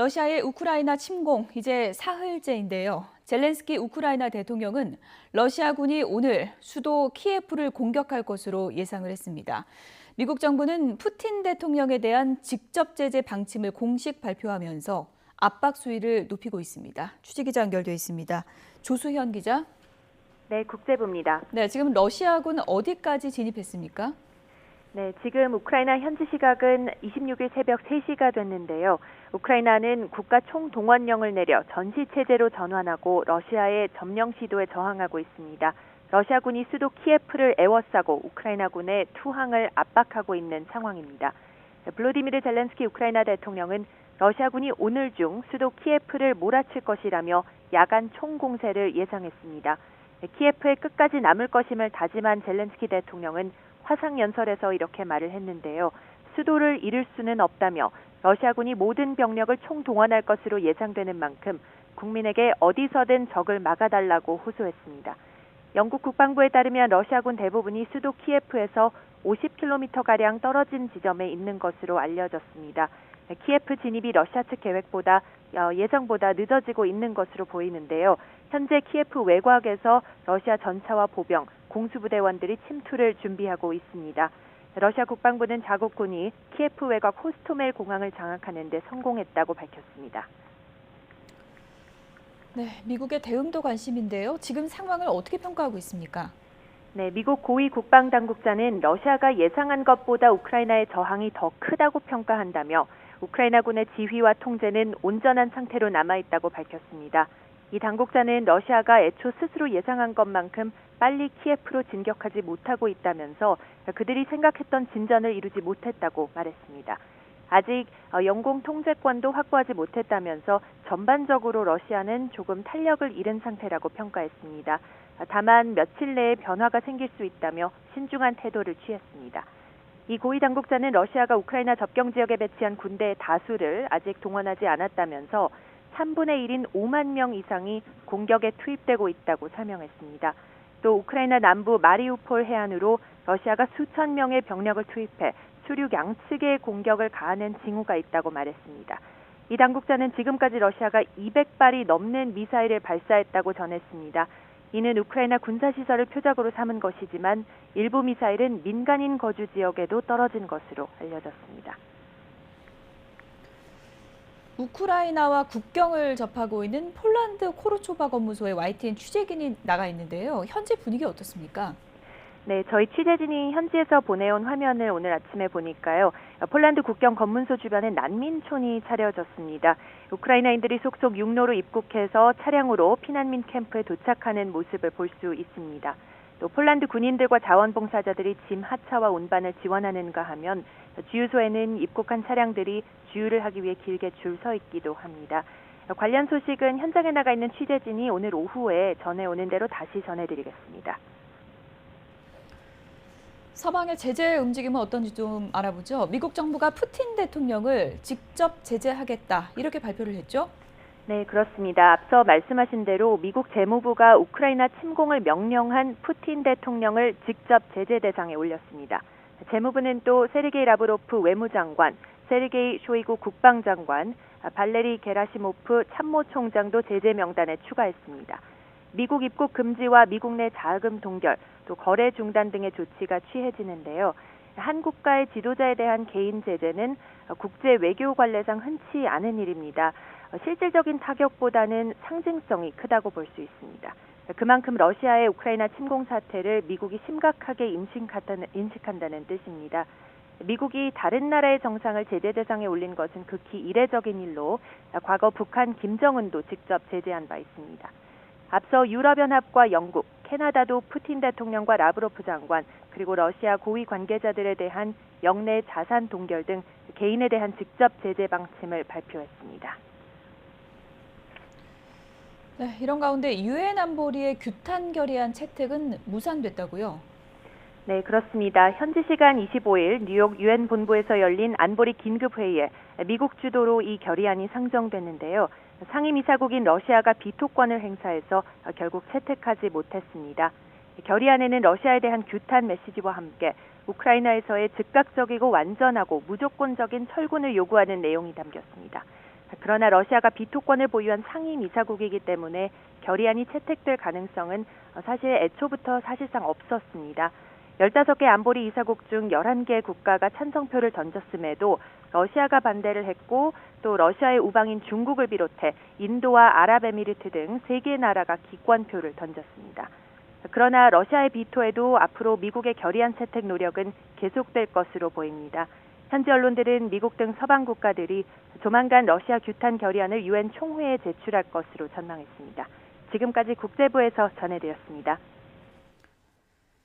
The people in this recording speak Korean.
러시아의 우크라이나 침공 이제 사흘째인데요. 젤렌스키 우크라이나 대통령은 러시아군이 오늘 수도 키예프를 공격할 것으로 예상을 했습니다. 미국 정부는 푸틴 대통령에 대한 직접 제재 방침을 공식 발표하면서 압박 수위를 높이고 있습니다. 취재기자 연결돼 있습니다. 조수현 기자. 네, 국제부입니다. 네, 지금 러시아군 어디까지 진입했습니까? 네, 지금 우크라이나 현지 시각은 26일 새벽 3시가 됐는데요. 우크라이나는 국가 총동원령을 내려 전시체제로 전환하고 러시아의 점령 시도에 저항하고 있습니다. 러시아군이 수도 키예프를 에워싸고 우크라이나군의 투항을 압박하고 있는 상황입니다. 블로디미르 젤렌스키 우크라이나 대통령은 러시아군이 오늘 중 수도 키예프를 몰아칠 것이라며 야간 총공세를 예상했습니다. 키예프에 끝까지 남을 것임을 다짐한 젤렌스키 대통령은 화상연설에서 이렇게 말을 했는데요. 수도를 잃을 수는 없다며 러시아군이 모든 병력을 총동원할 것으로 예상되는 만큼 국민에게 어디서든 적을 막아달라고 호소했습니다. 영국 국방부에 따르면 러시아군 대부분이 수도 키예프에서 50km가량 떨어진 지점에 있는 것으로 알려졌습니다. 키예프 진입이 러시아 측 계획보다 예상보다 늦어지고 있는 것으로 보이는데요. 현재 키예프 외곽에서 러시아 전차와 보병, 공수부대원들이 침투를 준비하고 있습니다. 러시아 국방부는 자국군이 키예프 외곽 호스토멜 공항을 장악하는 데 성공했다고 밝혔습니다. 네, 미국의 대응도 관심인데요. 지금 상황을 어떻게 평가하고 있습니까? 네, 미국 고위 국방당국자는 러시아가 예상한 것보다 우크라이나의 저항이 더 크다고 평가한다며 우크라이나군의 지휘와 통제는 온전한 상태로 남아있다고 밝혔습니다. 이 당국자는 러시아가 애초 스스로 예상한 것만큼 빨리 키예프로 진격하지 못하고 있다면서 그들이 생각했던 진전을 이루지 못했다고 말했습니다. 아직 영공 통제권도 확보하지 못했다면서 전반적으로 러시아는 조금 탄력을 잃은 상태라고 평가했습니다. 다만 며칠 내에 변화가 생길 수 있다며 신중한 태도를 취했습니다. 이 고위 당국자는 러시아가 우크라이나 접경 지역에 배치한 군대의 다수를 아직 동원하지 않았다면서 3분의 1인 5만 명 이상이 공격에 투입되고 있다고 설명했습니다. 또 우크라이나 남부 마리우폴 해안으로 러시아가 수천 명의 병력을 투입해 수륙 양측의 공격을 가하는 징후가 있다고 말했습니다. 이 당국자는 지금까지 러시아가 200발이 넘는 미사일을 발사했다고 전했습니다. 이는 우크라이나 군사시설을 표적으로 삼은 것이지만 일부 미사일은 민간인 거주 지역에도 떨어진 것으로 알려졌습니다. 우크라이나와 국경을 접하고 있는 폴란드 코르초바 검무소에 YTN 취재진이 나가 있는데요. 현재 분위기 어떻습니까? 네, 저희 취재진이 현지에서 보내온 화면을 오늘 아침에 보니까요. 폴란드 국경 검문소 주변에 난민촌이 차려졌습니다. 우크라이나인들이 속속 육로로 입국해서 차량으로 피난민 캠프에 도착하는 모습을 볼 수 있습니다. 또 폴란드 군인들과 자원봉사자들이 짐 하차와 운반을 지원하는가 하면 주유소에는 입국한 차량들이 주유를 하기 위해 길게 줄 서 있기도 합니다. 관련 소식은 현장에 나가 있는 취재진이 오늘 오후에 전해오는 대로 다시 전해드리겠습니다. 서방의 제재 움직임은 어떤지 좀 알아보죠. 미국 정부가 푸틴 대통령을 직접 제재하겠다 이렇게 발표를 했죠? 네, 그렇습니다. 앞서 말씀하신 대로 미국 재무부가 우크라이나 침공을 명령한 푸틴 대통령을 직접 제재 대상에 올렸습니다. 재무부는 또 세르게이 라브로프 외무장관, 세르게이 쇼이구 국방장관, 발레리 게라시모프 참모총장도 제재 명단에 추가했습니다. 미국 입국 금지와 미국 내 자금 동결, 또 거래 중단 등의 조치가 취해지는데요. 한 국가의 지도자에 대한 개인 제재는 국제 외교 관례상 흔치 않은 일입니다. 실질적인 타격보다는 상징성이 크다고 볼 수 있습니다. 그만큼 러시아의 우크라이나 침공 사태를 미국이 심각하게 인식한다는 뜻입니다. 미국이 다른 나라의 정상을 제재 대상에 올린 것은 극히 이례적인 일로 과거 북한 김정은도 직접 제재한 바 있습니다. 앞서 유럽연합과 영국, 캐나다도 푸틴 대통령과 라브로프 장관, 그리고 러시아 고위 관계자들에 대한 영내 자산 동결 등 개인에 대한 직접 제재 방침을 발표했습니다. 네, 이런 가운데 유엔 안보리의 규탄 결의안 채택은 무산됐다고요? 네, 그렇습니다. 현지 시간 25일 뉴욕 유엔 본부에서 열린 안보리 긴급회의에 미국 주도로 이 결의안이 상정됐는데요. 상임이사국인 러시아가 비토권을 행사해서 결국 채택하지 못했습니다. 결의안에는 러시아에 대한 규탄 메시지와 함께 우크라이나에서의 즉각적이고 완전하고 무조건적인 철군을 요구하는 내용이 담겼습니다. 그러나 러시아가 비토권을 보유한 상임 이사국이기 때문에 결의안이 채택될 가능성은 사실 애초부터 사실상 없었습니다. 15개 안보리 이사국 중 11개 국가가 찬성표를 던졌음에도 러시아가 반대를 했고 또 러시아의 우방인 중국을 비롯해 인도와 아랍에미리트 등 3개 나라가 기권표를 던졌습니다. 그러나 러시아의 비토에도 앞으로 미국의 결의안 채택 노력은 계속될 것으로 보입니다. 현지 언론들은 미국 등 서방 국가들이 조만간 러시아 규탄 결의안을 유엔 총회에 제출할 것으로 전망했습니다. 지금까지 국제부에서 전해드렸습니다.